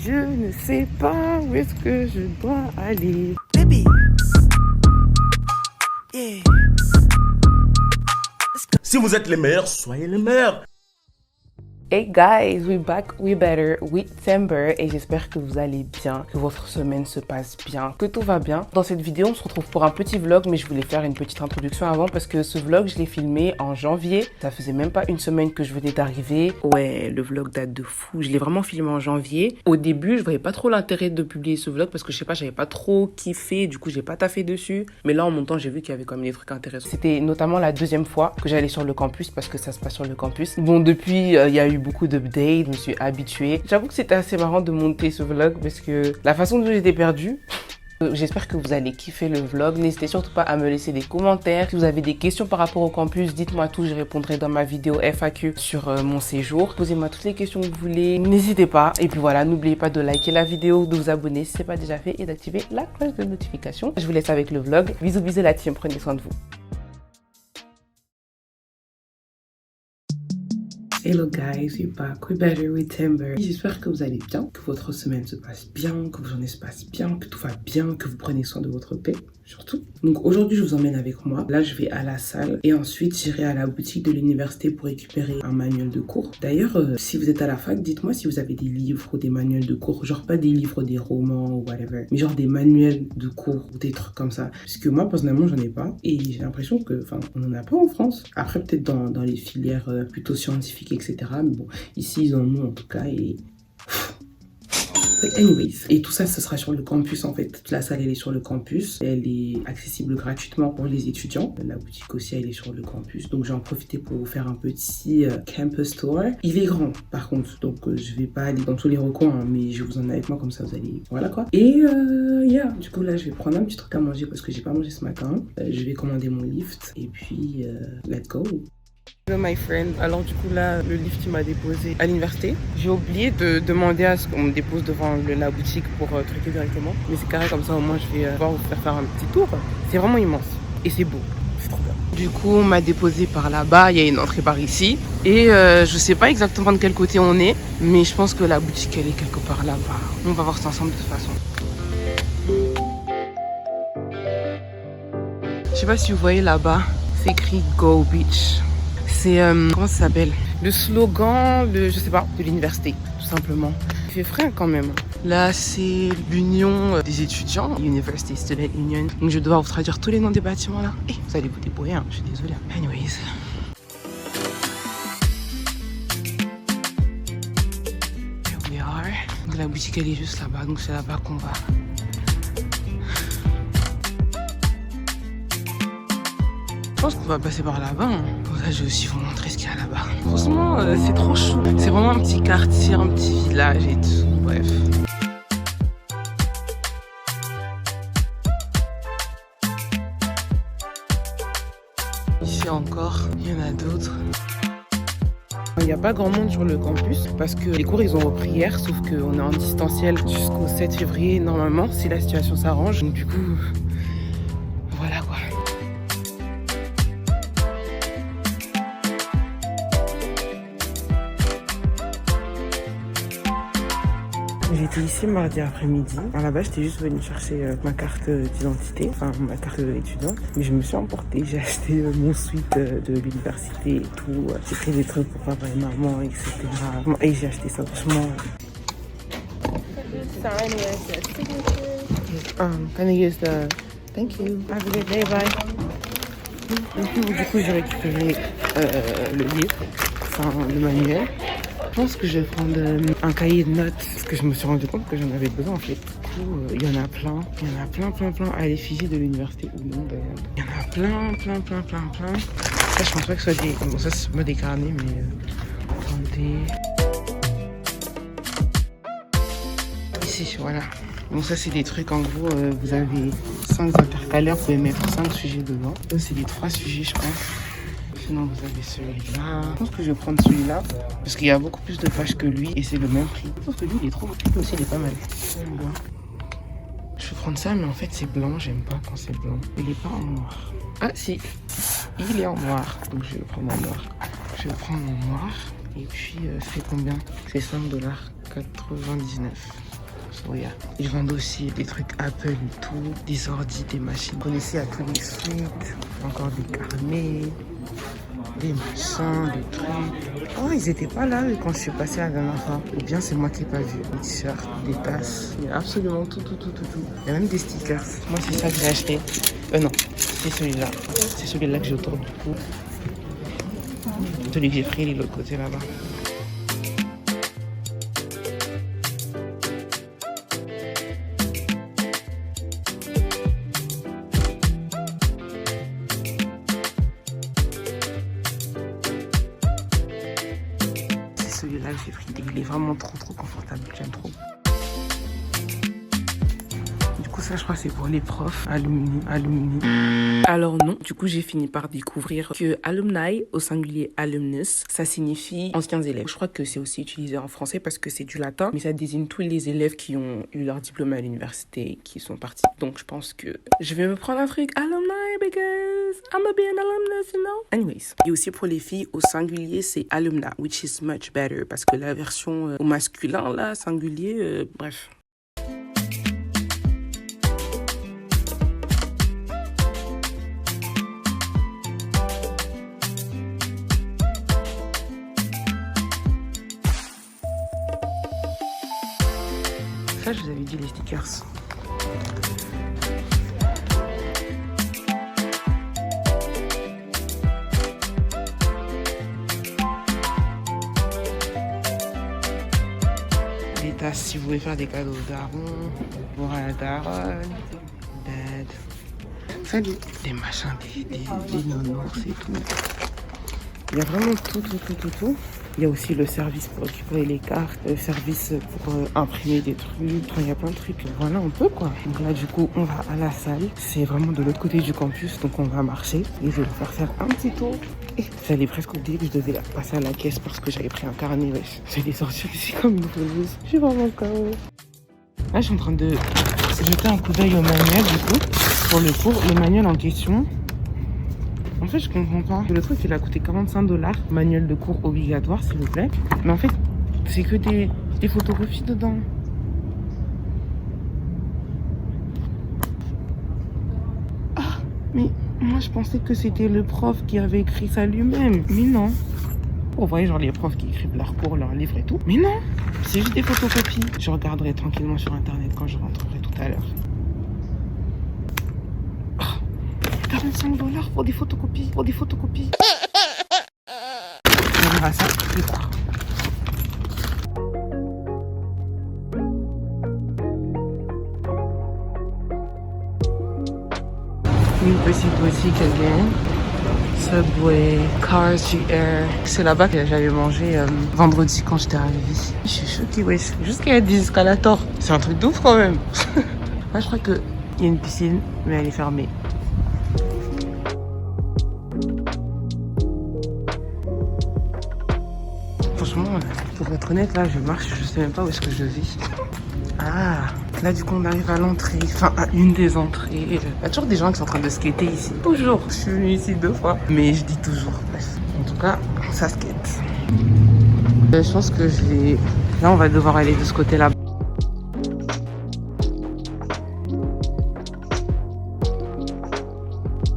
Je ne sais pas où est-ce que je dois aller. Baby. Yeah. Si vous êtes les meilleurs, soyez les meilleurs. Hey guys, we back, we better, we December et j'espère que vous allez bien, que votre semaine se passe bien, que tout va bien. Dans cette vidéo, on se retrouve pour un petit vlog, mais je voulais faire une petite introduction avant parce que ce vlog, je l'ai filmé en janvier. Ça faisait même pas une semaine que je venais d'arriver. Ouais, le vlog date de fou. Je l'ai vraiment filmé en janvier. Au début, je voyais pas trop l'intérêt de publier ce vlog parce que je sais pas, j'avais pas trop kiffé, du coup, j'ai pas taffé dessus. Mais là, en montant, j'ai vu qu'il y avait quand même des trucs intéressants. C'était notamment la deuxième fois que j'allais sur le campus parce que ça se passe sur le campus. Bon, depuis, il y a eu beaucoup d'updates, je me suis habituée. J'avoue que c'était assez marrant de monter ce vlog parce que la façon dont j'étais perdue. J'espère que vous allez kiffer le vlog. N'hésitez surtout pas à me laisser des commentaires. Si vous avez des questions par rapport au campus, dites-moi tout. Je répondrai dans ma vidéo FAQ sur mon séjour. Posez-moi toutes les questions que vous voulez. N'hésitez pas. Et puis voilà, n'oubliez pas de liker la vidéo, de vous abonner si ce n'est pas déjà fait et d'activer la cloche de notification. Je vous laisse avec le vlog. Bisous, bisous la team. Prenez soin de vous. Hello guys, we're back, we better, we December. J'espère que vous allez bien, que votre semaine se passe bien, que vos journées se passent bien, que tout va bien, que vous prenez soin de votre paix, surtout. Donc aujourd'hui, je vous emmène avec moi. Là, je vais à la salle et ensuite, j'irai à la boutique de l'université pour récupérer un manuel de cours. D'ailleurs, si vous êtes à la fac, dites-moi si vous avez des livres ou des manuels de cours. Genre pas des livres, des romans ou whatever, mais genre des manuels de cours ou des trucs comme ça. Parce que moi, personnellement, j'en ai pas et j'ai l'impression que, enfin, on n'en a pas en France. Après, peut-être dans les filières plutôt scientifiques, etc. Mais bon, ici, ils en ont en tout cas et... Anyways, et tout ça, ce sera sur le campus en fait. Toute la salle, elle est sur le campus. Elle est accessible gratuitement pour les étudiants. La boutique aussi, elle est sur le campus. Donc, j'ai en profité pour vous faire un petit campus tour. Il est grand, par contre. Donc, je vais pas aller dans tous les recoins, hein, mais je vais vous emmener avec moi comme ça, vous allez... Voilà quoi. Et yeah, du coup, là, je vais prendre un petit truc à manger parce que j'ai pas mangé ce matin. Je vais commander mon lift et puis, let's go. Hello my friend, alors du coup là le lift il m'a déposé à l'université. J'ai oublié de demander à ce qu'on me dépose devant la boutique pour truquer directement. Mais c'est carré comme ça, au moins je vais pouvoir vous faire un petit tour. C'est vraiment immense et c'est beau, c'est trop bien. Du coup on m'a déposé par là-bas, il y a une entrée par ici. Et je sais pas exactement de quel côté on est, mais je pense que la boutique elle est quelque part là-bas. On va voir ça ensemble de toute façon. Je sais pas si vous voyez là-bas, c'est écrit Go Beach. C'est, comment ça s'appelle? Le slogan, je sais pas, de l'université, tout simplement. Il fait frais quand même. Là, c'est l'union des étudiants, University Student Union. Donc, je dois vous traduire tous les noms des bâtiments là. Et vous allez vous débrouiller, hein, je suis désolée. Anyways. Here we are. Donc, la boutique, elle est juste là-bas, donc c'est là-bas qu'on va. Je pense qu'on va passer par là-bas. Hein. Pour ça, je vais aussi vous montrer ce qu'il y a là-bas. Franchement, c'est trop chou. C'est vraiment un petit quartier, un petit village et tout. Bref. Ici encore, il y en a d'autres. Il n'y a pas grand monde sur le campus parce que les cours ils ont repris hier, sauf qu'on est en distanciel jusqu'au 7 février normalement, si la situation s'arrange. Donc du coup, voilà quoi. J'étais ici mardi après-midi. À la base, j'étais juste venue chercher ma carte d'identité, enfin ma carte étudiante. Mais je me suis emportée. J'ai acheté mon suite de l'université et tout. J'ai pris des trucs pour papa et maman, etc. Et j'ai acheté ça franchement. Can I use the... Thank you. Have a good day, bye. Du coup, j'ai récupéré le livre, enfin le manuel. Je pense que je vais prendre un cahier de notes parce que je me suis rendu compte que j'en avais besoin en fait. Du coup, il y en a plein. Il y en a plein à l'effigie de l'université ou non d'ailleurs. Il y en a plein. Ça, je pense pas que ce soit des... Bon, ça, c'est pas des carnets, mais... Attendez... Ici, voilà. Bon, ça, c'est des trucs, en gros, vous avez 5 intercalaires, vous pouvez mettre 5 sujets dedans. Ça, c'est les 3 sujets, je pense. Sinon, vous avez celui-là. Je pense que je vais prendre celui-là parce qu'il y a beaucoup plus de pages que lui et c'est le même prix. Je pense que lui, il est trop. Lui aussi, il est pas mal. Je vais prendre ça, mais en fait, c'est blanc. J'aime pas quand c'est blanc. Il est pas en noir. Ah, si. Il est en noir. Donc, je vais le prendre en noir. Je vais le prendre en noir. Et puis, c'est combien? C'est $5,99. Regarde. Ils vendent aussi des trucs Apple et tout, des ordis, des machines. Vous connaissez à tous les suites, encore des carnets, des machins, des trucs. Oh, ils étaient pas là quand je suis passée la dernière fois. Ou bien c'est moi qui n'ai pas vu. Des t-shirts, des tasses. Il y a absolument tout. Il y a même des stickers. Moi, c'est ça que j'ai acheté. Non, c'est celui-là. C'est celui-là que j'ai autour du cou. Celui que j'ai pris, il est de l'autre côté là-bas. Celui-là que j'ai pris, il est vraiment trop confortable, j'aime trop. Du coup ça je crois c'est pour les profs, alumni. Alors non, du coup j'ai fini par découvrir que alumni au singulier alumnus, ça signifie anciens élèves. Je crois que c'est aussi utilisé en français parce que c'est du latin, mais ça désigne tous les élèves qui ont eu leur diplôme à l'université, qui sont partis. Donc je pense que je vais me prendre un truc alumni because I'm gonna be an alumnus, you know. Anyways, et aussi pour les filles au singulier c'est alumna, which is much better parce que la version au masculin là, singulier, bref. Ça, je vous avais dit les stickers. Des tasses si vous voulez faire des cadeaux aux darons, pour à la daronne, dad. Ça, des machins, des nounours et tout. Il y a vraiment tout. Il y a aussi le service pour récupérer les cartes, le service pour imprimer des trucs. Il y a plein de trucs. Voilà un peu quoi. Donc là du coup on va à la salle. C'est vraiment de l'autre côté du campus. Donc on va marcher. Et je vais vous faire un petit tour. Et j'allais presque oublier que je devais passer à la caisse parce que j'avais pris un carnet. J'allais sortir ici comme une voleuse. Je suis vraiment KO. Là je suis en train de jeter un coup d'œil au manuel du coup. Pour le cours, le manuel en question. En fait, je comprends pas. Le truc, il a coûté 45 $. Manuel de cours obligatoire, s'il vous plaît. Mais en fait, c'est que des photographies dedans. Ah, mais moi, je pensais que c'était le prof qui avait écrit ça lui-même. Mais non. Vous voyez, genre les profs qui écrivent leurs cours, leurs livres et tout. Mais non, c'est juste des photocopies. Je regarderai tranquillement sur Internet quand je rentrerai tout à l'heure. 45 $ pour des photocopies, On verra ça plus tard. Une petite boutique again. Subway, Cars GR. C'est là-bas que j'avais mangé vendredi quand j'étais arrivée. Je suis choquée, wesh. Juste qu'il y a des escalators. C'est un truc de ouf quand même. Là, je crois qu'il y a une piscine, mais elle est fermée. Franchement, pour être honnête, là, je marche, je sais même pas où est-ce que je vis. Ah, là, du coup, on arrive à l'entrée, enfin, à une des entrées. Il y a toujours des gens qui sont en train de skater ici. Toujours. Je suis venue ici 2 fois, mais je dis toujours. Bref, en tout cas, ça skate. Je pense que je vais... Là, on va devoir aller de ce côté-là.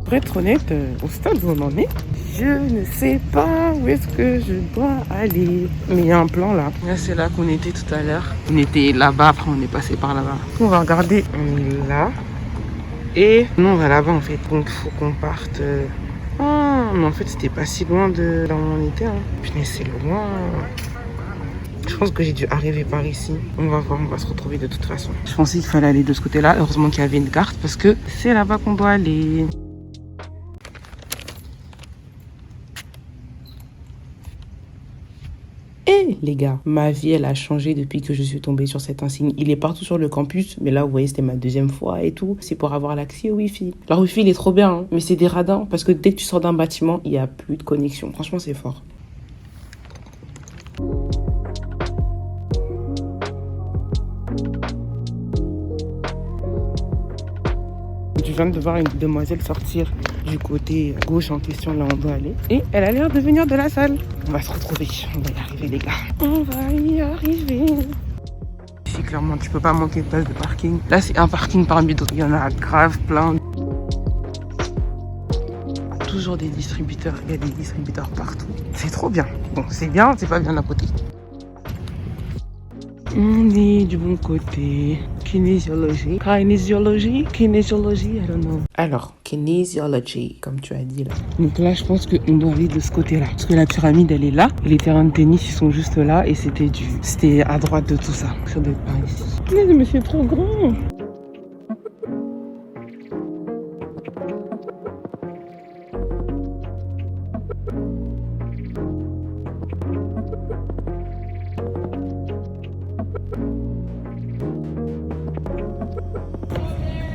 Pour être honnête, au stade où on en est, je ne sais pas où est-ce que je dois aller. Mais il y a un plan là. Là, c'est là qu'on était tout à l'heure. On était là-bas, après on est passé par là-bas. On va regarder. On est là. Et nous, on va là-bas en fait. Donc, il faut qu'on parte. Ah, mais en fait, c'était pas si loin de là où on était. Hein. Putain, c'est loin. Je pense que j'ai dû arriver par ici. On va voir, on va se retrouver de toute façon. Je pensais qu'il fallait aller de ce côté-là. Heureusement qu'il y avait une carte parce que c'est là-bas qu'on doit aller. Et les gars, ma vie elle a changé depuis que je suis tombée sur cet insigne. Il est partout sur le campus, mais là vous voyez c'était ma 2e fois et tout. C'est pour avoir l'accès au wifi. Le wifi il est trop bien, hein, mais c'est des radins parce que dès que tu sors d'un bâtiment, il n'y a plus de connexion. Franchement c'est fort. Je viens de voir une demoiselle sortir du côté gauche en question, là on doit aller. Et elle a l'air de venir de la salle. On va se retrouver, on va y arriver les gars. On va y arriver. Ici clairement, tu peux pas manquer de place de parking. Là, c'est un parking parmi d'autres. Il y en a grave plein. Toujours des distributeurs, il y a des distributeurs partout. C'est trop bien. Bon, c'est bien, c'est pas bien à côté. On est du bon côté. Kinésiologie. Kinésiologie, I don't know. Alors, kinésiologie, comme tu as dit là. Donc là, je pense qu'on doit aller de ce côté-là. Parce que la pyramide, elle est là. Et les terrains de tennis, ils sont juste là. Et c'était à droite de tout ça. Ça doit être par ici. Mais c'est trop grand.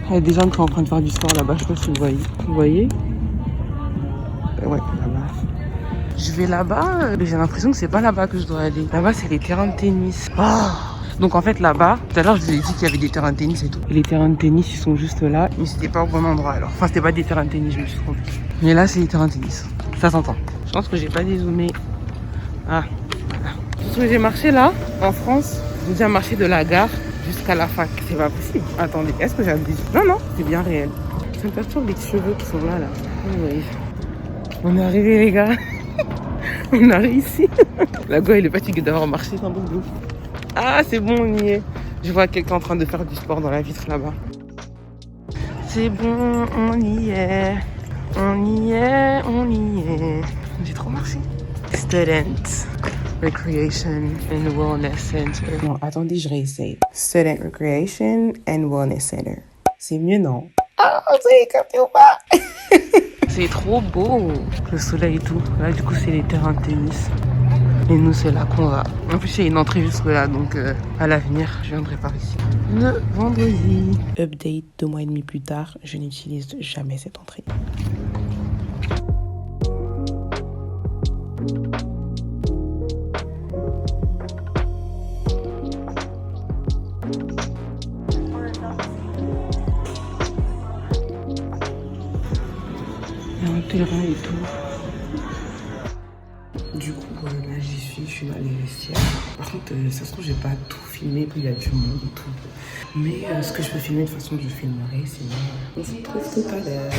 Il y a des gens qui sont en train de faire du sport là-bas, je sais pas si vous voyez. Vous voyez? Ouais, là-bas. Je vais là-bas, mais j'ai l'impression que c'est pas là-bas que je dois aller. Là-bas, c'est les terrains de tennis. Oh, donc en fait, là-bas, tout à l'heure, je vous ai dit qu'il y avait des terrains de tennis et tout. Et les terrains de tennis, ils sont juste là, mais c'était pas au bon endroit alors. Enfin, c'était pas des terrains de tennis, je me suis trompée. Mais là, c'est les terrains de tennis. Ça s'entend. Je pense que j'ai pas dézoomé. Ah, voilà. Parce que j'ai marché là, en France, j'ai déjà marché de la gare jusqu'à la fac. C'est pas possible. Attendez, est-ce que j'abuse? Non, c'est bien réel. Ça me perturbe les cheveux qui sont là. Oui. On est arrivé les gars. On a réussi. La go, il est fatigué d'avoir marché dans le dos. Ah, c'est bon, on y est. Je vois quelqu'un en train de faire du sport dans la vitre là-bas. C'est bon, on y est. On y est. J'ai trop marché. Student Recreation and Wellness Center. Non, attendez, je réessaye. Student Recreation and Wellness Center. C'est mieux, non? Ah, vous avez capté ou pas? C'est trop beau. Le soleil et tout. Là, du coup, c'est les terrains de tennis. Et nous, c'est là qu'on va. En plus, il y a une entrée jusque là. Donc, à l'avenir, je viendrai par ici. Le vendredi. Update 2 mois et demi plus tard. Je n'utilise jamais cette entrée. Il y a un terrain et tout. Du coup, là j'y suis, je suis dans les vestiaires. Par contre, ça se trouve, j'ai pas tout filmé, puis il y a du monde et tout. Mais ce que je peux filmer, de toute façon, je filmerai, sinon on se retrouve tout à l'heure.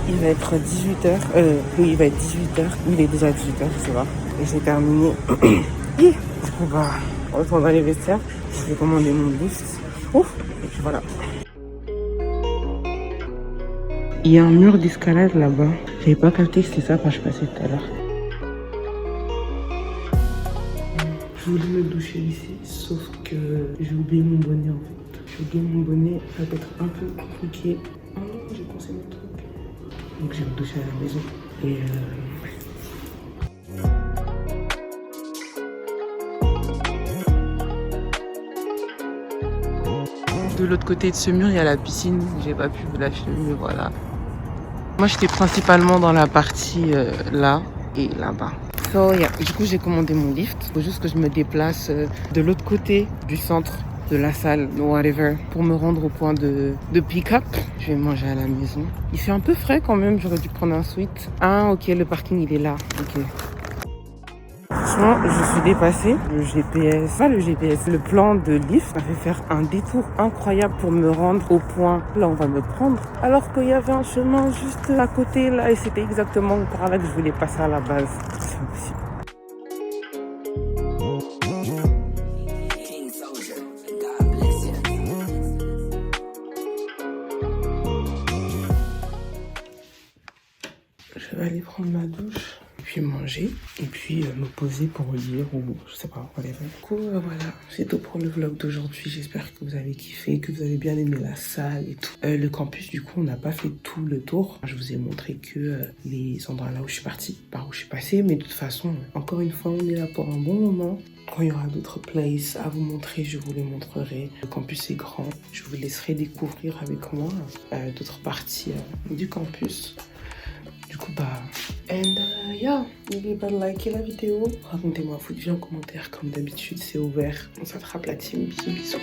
Il va être 18h. Oui, il va être 18h. Il est déjà 18h, je sais pas. Et j'ai terminé. Du coup, on retourne dans les vestiaires. Je vais commander mon lift. Ouf. Et puis voilà. Il y a un mur d'escalade là-bas. J'avais pas capté que c'était ça quand je passais tout à l'heure. Je voulais me doucher ici, sauf que j'ai oublié mon bonnet en fait. J'ai oublié mon bonnet, ça va être un peu compliqué. Oh non, j'ai pensé mon truc. Donc j'ai me douché à la maison. Et de l'autre côté de ce mur, il y a la piscine. J'ai pas pu vous la filmer, mais voilà. Moi, j'étais principalement dans la partie là et là-bas. So, yeah. Du coup, j'ai commandé mon lift. Il faut juste que je me déplace de l'autre côté du centre de la salle, whatever, pour me rendre au point de pick-up. Je vais manger à la maison. Il fait un peu frais quand même, j'aurais dû prendre un sweat. Ah, ok, le parking, il est là. Ok. Franchement, je suis dépassée. Le GPS, pas le GPS, le plan de lift m'a fait faire un détour incroyable pour me rendre au point. Là, on va me prendre. Alors qu'il y avait un chemin juste à côté, là, et c'était exactement par là que je voulais passer à la base. C'est impossible. Je vais aller prendre ma douche et puis manger. manger et puis me poser pour lire ou je sais pas, whatever. Du coup, voilà, c'est tout pour le vlog d'aujourd'hui. J'espère que vous avez kiffé, que vous avez bien aimé la salle et tout. Le campus, du coup, on n'a pas fait tout le tour. Je vous ai montré que les endroits là où je suis partie, par où je suis passée, mais de toute façon, encore une fois, on est là pour un bon moment. Quand il y aura d'autres places à vous montrer, je vous les montrerai. Le campus est grand. Je vous laisserai découvrir avec moi d'autres parties du campus. Du coup, yeah, n'oubliez pas de liker la vidéo. Racontez-moi vos vies en commentaire, comme d'habitude, c'est ouvert. On s'attrape la team. Bisous, bisous.